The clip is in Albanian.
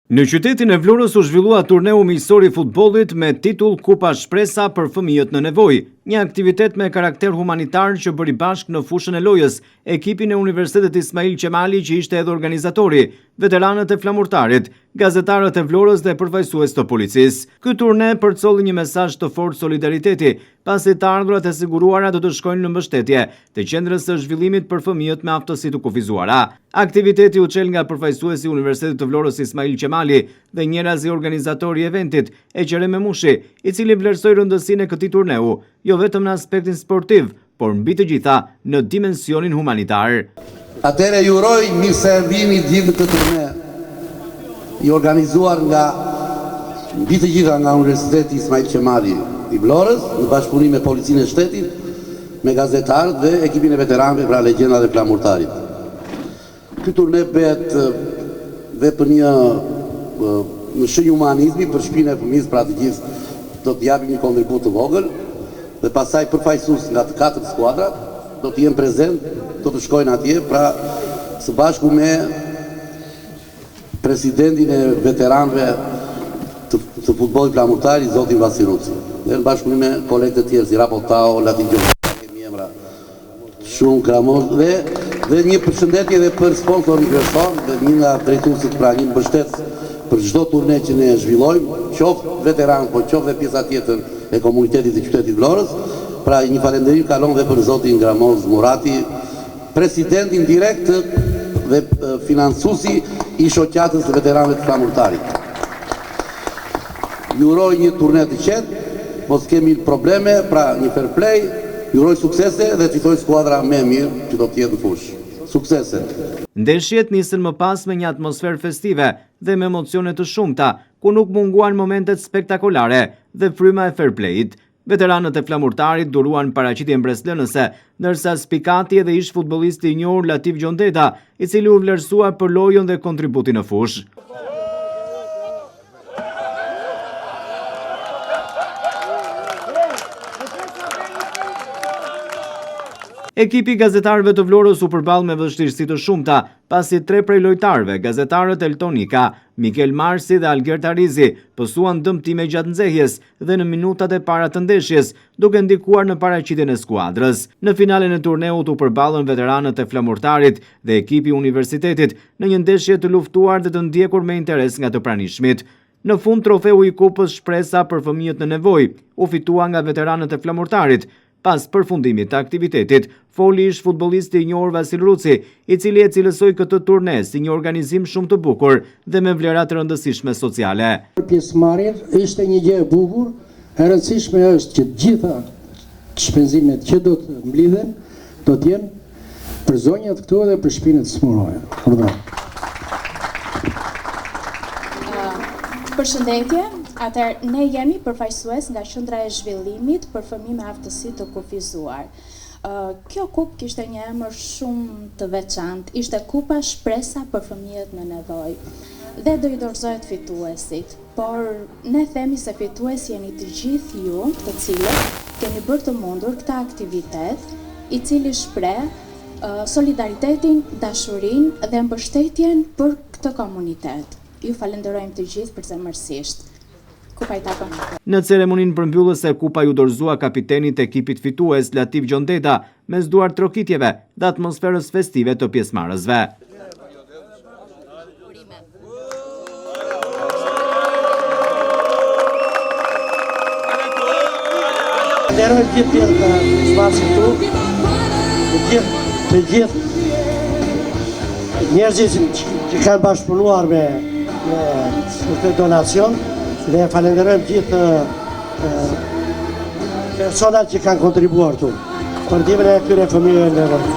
Në qytetin e Vlorës u zhvillua turneu miqësor i futbollit me titull Kupa Shpresa për fëmijët në nevojë, një aktivitet me karakter humanitar që bëri bashkë në fushën e lojës ekipin e Universitetit Ismail Qemali që ishte edhe organizatori, veteranët e flamurtarit, gazetarët e Vlorës dhe përfaqësues të policisë. Ky turne përcolli një mesazh të fortë solidariteti, pasi të ardhurat e siguruara do të shkojnë në mbështetje të qendrës së zhvillimit për fëmijët me aftësi të kufizuara. Aktiviteti u çel nga përfaqësuesi i Universitetit të Vlorës Ismail Qemali dhe njërazi organizatori i eventit, Eqere Memushi, i cili vlerësoi rëndësinë e këtij turneu, jo vetëm në aspektin sportiv, por mbi të gjitha në dimensionin humanitar. Atëherë ju uroj mirësevini gjithë këtë turne i organizuar nga mbi të gjitha nga Universiteti Ismail Qemali i Vlorës, në bashkëpunim me policinë e shtetit, me gazetarët dhe ekipin e veteranëve, pra legjenda dhe flamurtarit. Ky turne bëhet dhe për një në shenjë humanizmi për shtëpinë e fëmijës, pra të gjithë do të japim një kontribut të vogël dhe pastaj përfaqësues nga të katër skuadrat do të jenë prezent, do të shkojnë atje, pra së bashku me presidentin e veteranëve të futbollit flamurtar, zotin Vasiruci, dhe në bashkëpunim me kolegët e tjerë si Rapotao, Latin Gjoka, kemi emra shumë Kramos dhe një përshëndetje edhe për sponsorin kryesor dhe një nga drejtuesit, pra një mbështetës për çdo turne që ne zhvillojmë, qoftë veteran, po qoftë dhe pjesa tjetër e komunitetit të qytetit Vlorës. Pra një falënderim kalon dhe për zotin Gramoz Murati, presidentin direkt dhe financuesi i shoqatës së veteranëve të flamurtarit. Ju uroj një turne të qetë, mos kemi probleme, pra një fair play, ju uroj suksese dhe fitoj skuadra më e mirë që do të jetë në fushë. Suksese. Ndeshjet nisën më pas me një atmosferë festive dhe me emocione të shumta, ku nuk munguan momentet spektakolare dhe fryma e fair play-it. Veteranët e flamurtarit duruan paraqitjen breslënëse, ndërsa spikati edhe ish futbollisti i njohur Latif Gjondeta, i cili u vlerësua për lojën dhe kontributin në fushë. Ekipi gazetarëve të Vlorës u përball me vështirësi të shumta, pasi 3 prej lojtarëve, gazetarët Eltonika, Mikel Marsi dhe Algert Arizi, pësuan dëmtime gjatë nxehjes dhe në minutat e para të ndeshjes, duke ndikuar në paraqitjen e skuadrës. Në finalen e turneut u përballën veteranët e flamurtarit dhe ekipi i universitetit në një ndeshje të luftuar dhe të ndjekur me interes nga të pranishmit. Në fund, trofeu i Kupës Shpresa për fëmijët në nevojë u fitua nga veteranët e flamurtarit. Pas përfundimit të aktivitetit, foli ish futbollisti i njohur Vasil Ruci, i cili e cilësoi këtë turne si një organizim shumë të bukur dhe me vlera të rëndësishme sociale. Pjesëmarrjen ishte një gjë e bukur, e rëndësishme është që të gjitha shpenzimet që do të mblidhen do të jenë për zonjat këtu dhe për shtëpinë të smurojë. Përshëndetje, atëherë ne jemi përfaqësues nga Qendra e Zhvillimit për fëmijë me aftësi të kufizuar. Kjo kupë kishte një emër shumë të veçantë, ishte Kupa Shpresa për fëmijët në nevojë. Dhe do i dorëzohet fituesit, por ne themi se fitues jeni të gjithë ju, të cilët keni bërë të mundur këtë aktivitet, i cili shpreh solidaritetin, dashurinë dhe mbështetjen për këtë komunitet. Ju falenderojmë të gjithë përzemërsisht. Kupa i takon. Në ceremoninë përmbyllëse kupa ju dorëzua kapitenit të ekipit fitues Latif Gjondeta mes duar trokitjeve dhe atmosferës festive të pjesëmarrësve. Falenderoj gjithë pjesë të spasit tu, të gjithë njerëzit që kanë bashkëpunuar me këtë donacion dhe falenderojmë gjithë personat që kanë kontribuar tu për ndihmën e këtyre fëmijëve në nevojë.